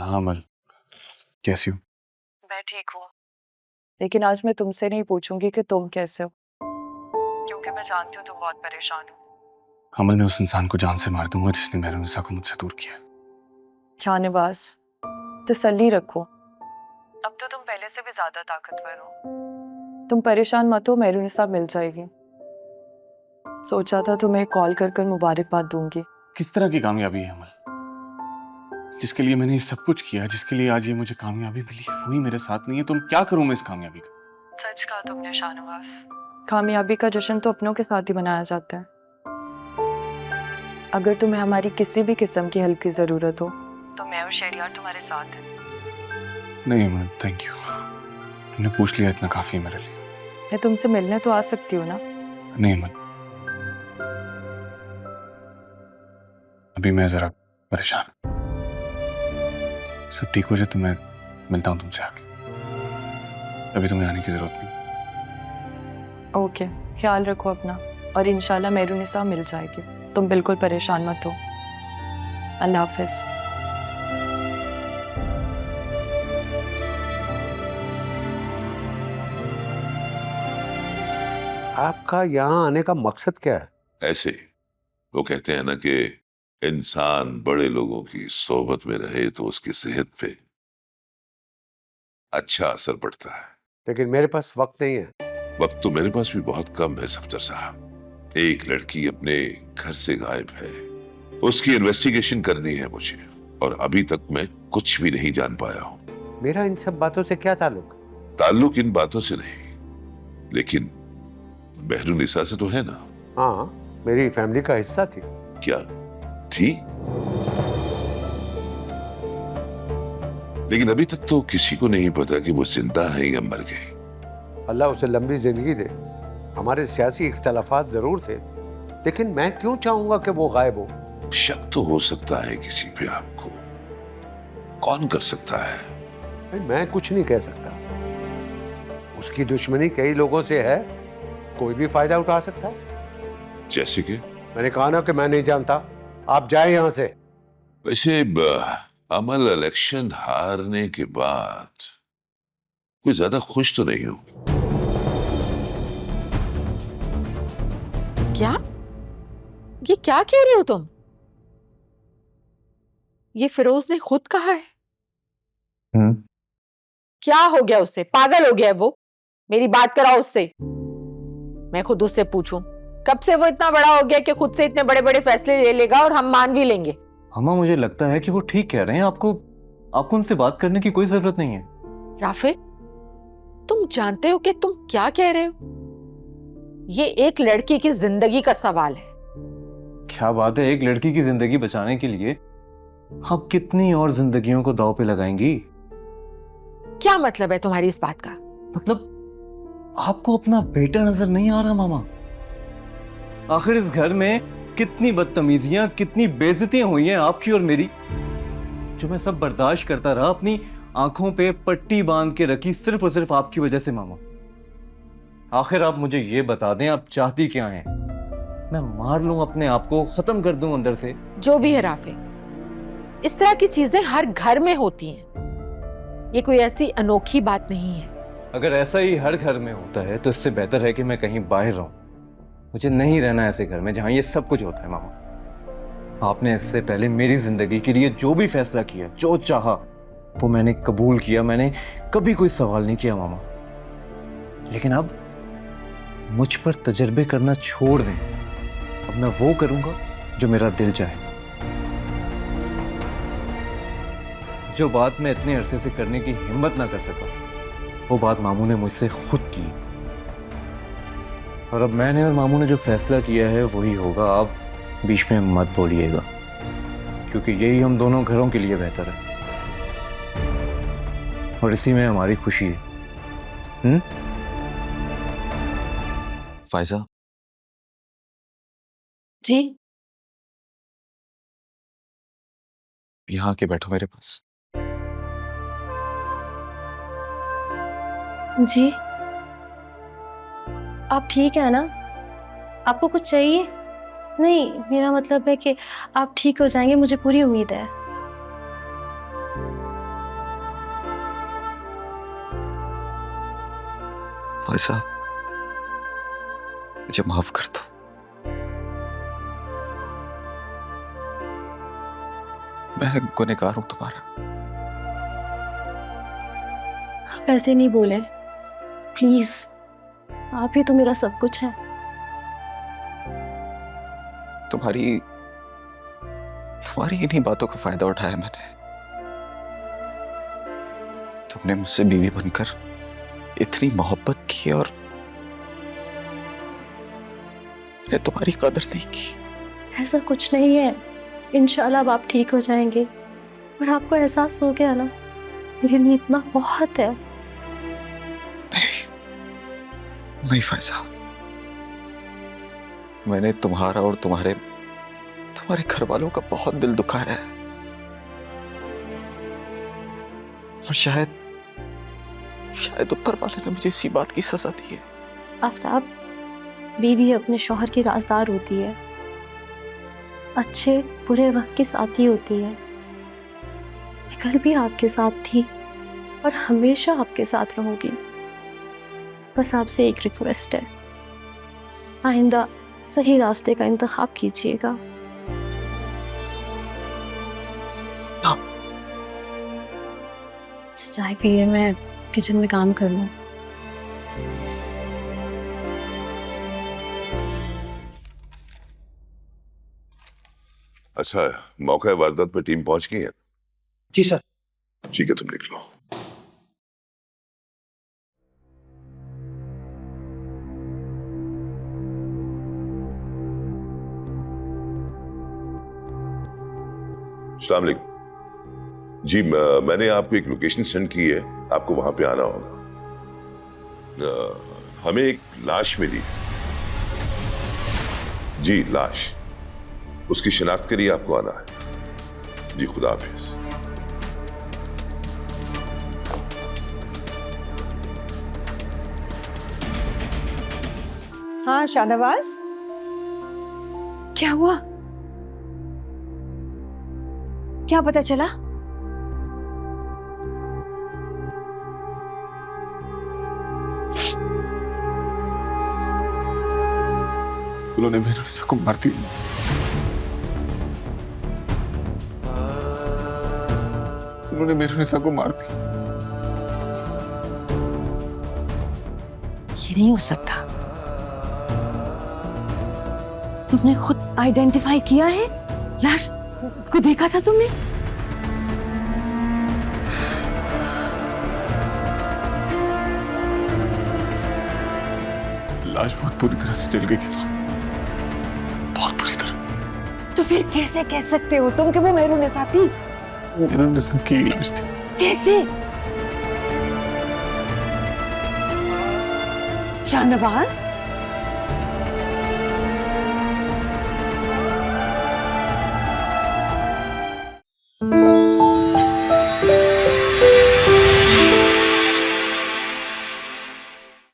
हाँ अमल, कैसी हो? मैं ठीक हूँ, लेकिन आज मैं तुमसे नहीं पूछूंगी कि तुम कैसे हो, क्योंकि मैं जानती हूँ तुम बहुत परेशान हो। अमल, मैं उस इंसान को जान से मार दूंगा जिसने मेहरुनिसा को मुझसे दूर किया। शाहनवाज, तसल्ली रखो, अब तो तुम पहले से भी ज्यादा ताकतवर हो। तुम परेशान मत हो, मेहरुनिसा मिल जाएगी। सोचा था तुम्हें कॉल कर कर मुबारकबाद दूंगी। किस तरह की कामयाबी है अमल? जिसके लिए मैंने ये सब कुछ किया, जिसके लिए आज ये मुझे कामयाबी मिली है, वही मेरे साथ नहीं है। तुम क्या करूं मैं इस कामयाबी का? सच कहा तुमने शाहनवाज, कामयाबी का जश्न तो अपनों के साथ ही मनाया जाता है। अगर तुम्हें हमारी किसी भी किस्म की हेल्प की जरूरत हो तो मैं और शहरियार तुम्हारे साथ हैं। नहीं अमल, थैंक यू। तुमने पूछ लिया, इतना काफी है मेरे लिए। मैं तुमसे मिलने तो आ सकती हूँ ना? नहीं अमल, अभी मैं जरा परेशान हूं। सब ठीक हो जाए तो मैं मिलता हूँ तुमसे आके। अभी तुम्हें आने की जरूरत नहीं। ओके, ख्याल रखो अपना, और इंशाल्लाह मेहरुनिसा मिल जाएगी। तुम बिल्कुल परेशान मत हो। अल्लाह हाफिज। आपका यहाँ आने का मकसद क्या है? ऐसे वो कहते हैं ना कि इंसान बड़े लोगों की सोबत में रहे तो उसकी सेहत पे अच्छा असर पड़ता है। लेकिन मेरे पास वक्त नहीं है। वक्त तो मेरे पास भी बहुत कम है सफदर साहब। एक लड़की अपने घर से गायब है, उसकी इन्वेस्टिगेशन करनी है मुझे, और अभी तक मैं कुछ भी नहीं जान पाया हूँ। मेरा इन सब बातों से क्या ताल्लुक? ताल्लुक इन बातों से नहीं, लेकिन मेहरुनिसा से तो है ना? हाँ, मेरी फैमिली का हिस्सा थी। क्या थी? लेकिन अभी तक तो किसी को नहीं पता कि वो जिंदा है या मर गई। अल्लाह उसे लंबी जिंदगी दे। हमारे सियासी इख्तलाफात जरूर थे, लेकिन मैं क्यों चाहूंगा कि वो गायब हो? शक तो हो सकता है किसी पे आपको, कौन कर सकता है? भाई, मैं कुछ नहीं कह सकता। उसकी दुश्मनी कई लोगों से है, कोई भी फायदा उठा सकता है। जैसे कि? मैंने कहा ना कि मैं नहीं जानता। आप जाए यहां से। वैसे अमल, इलेक्शन हारने के बाद कोई ज्यादा खुश तो नहीं हूं। क्या? ये क्या कह रहे हो तुम? ये फिरोज ने खुद कहा है। क्या हो गया उससे? पागल हो गया है वो? मेरी बात कराओ उससे, मैं खुद उससे पूछूं। कब से वो इतना बड़ा हो गया कि खुद से इतने बड़े बड़े फैसले ले लेगा और हम मान भी लेंगे? अम्मा, मुझे लगता है कि वो ठीक कह रहे हैं। आपको उनसे बात करने की कोई जरूरत नहीं है। राफे, तुम जानते हो कि तुम क्या कह रहे हो? ये एक लड़की की जिंदगी का सवाल है। क्या बात है, एक लड़की की जिंदगी बचाने के लिए आप कितनी और जिंदगियों को दांव पे लगाएंगी? क्या मतलब है तुम्हारी इस बात का? मतलब आपको अपना बेटा नजर नहीं आ रहा मामा? आखिर इस घर में कितनी बदतमीजियां, कितनी बेइज्जतियां हुई हैं आपकी और मेरी, जो मैं सब बर्दाश्त करता रहा, अपनी आंखों पे पट्टी बांध के रखी सिर्फ और सिर्फ आपकी वजह से मामा। आखिर आप मुझे ये बता दें, आप चाहती क्या हैं? मैं मार लूं अपने आप को, खत्म कर दूं अंदर से? जो भी है राफे, इस तरह की चीजें हर घर में होती हैं। ये कोई ऐसी अनोखी बात नहीं है। अगर ऐसा ही हर घर में होता है तो इससे बेहतर है कि मैं कहीं बाहर रहूं। मुझे नहीं रहना ऐसे घर में जहां ये सब कुछ होता है मामा। आपने इससे पहले मेरी जिंदगी के लिए जो भी फैसला किया, जो चाहा, वो मैंने कबूल किया। मैंने कभी कोई सवाल नहीं किया मामा। लेकिन अब मुझ पर तजर्बे करना छोड़ दें। अब मैं वो करूंगा जो मेरा दिल चाहे। जो बात मैं इतने अरसे से करने की हिम्मत ना कर सका, वो बात मामू ने मुझसे खुद की। और अब मैंने और मामू ने जो फैसला किया है वही होगा। आप बीच में मत बोलिएगा, क्योंकि यही हम दोनों घरों के लिए बेहतर है, और इसी में हमारी खुशी है। फाइजा जी? यहाँ आके बैठो मेरे पास। जी, आप ठीक है ना? आपको कुछ चाहिए? नहीं, मेरा मतलब है कि आप ठीक हो जाएंगे, मुझे पूरी उम्मीद है। फैसा, मुझे माफ कर दो। मैं गुनहगार हूं तुम्हारा। आप ऐसे नहीं बोले प्लीज, आप ही तो मेरा सब कुछ है। तुम्हारी इन्हीं बातों का फायदा उठाया मैंने। तुमने मुझसे बीवी बनकर इतनी मोहब्बत की और मैंने तुम्हारी कदर नहीं की। ऐसा कुछ नहीं है, इंशाल्लाह अब आप ठीक हो जाएंगे। और आपको एहसास हो गया ना, मेरे लिए इतना बहुत है। नहीं फैसा, मैंने तुम्हारा और तुम्हारे घर वालों का बहुत दिल दुखाया है। और शायद ऊपर वाले ने मुझे इसी बात की सजा दी है। आफ्ताब, बीवी अपने शौहर की राजदार होती है, अच्छे बुरे वक्त की साथी होती है। मैं कल भी आपके साथ थी और हमेशा आपके साथ रहूंगी। बस आपसे एक रिक्वेस्ट है, आइंदा सही रास्ते का इंतखाब कीजिएगा। चाय पी ले, मैं किचन में काम कर लूं। अच्छा, मौका वारदात पे टीम पहुंच गई है? जी सर। ठीक है, तुम लिख लो। अस्सलाम वालेकुम जी, मैंने आपको एक लोकेशन सेंड की है, आपको वहां पे आना होगा। हमें एक लाश मिली जी, लाश, उसकी शिनाख्त के लिए आपको आना है जी। खुदा हाफिज। हाँ शाहनवाज, क्या हुआ? क्या पता चला? उन्होंने मेरुनिसा को मार दिया। उन्होंने मेरुनिसा को मार दिया। ये नहीं हो सकता। तुमने खुद आइडेंटिफाई किया है? लाश को देखा था तुमने? लाश बहुत बुरी तरह से जल गई थी, बहुत बुरी तरह। तो फिर कैसे कह सकते हो तुम कि वो मेरुनिसा थी? मेरुनिसा की लाश थी। कैसे? शाहनवाज,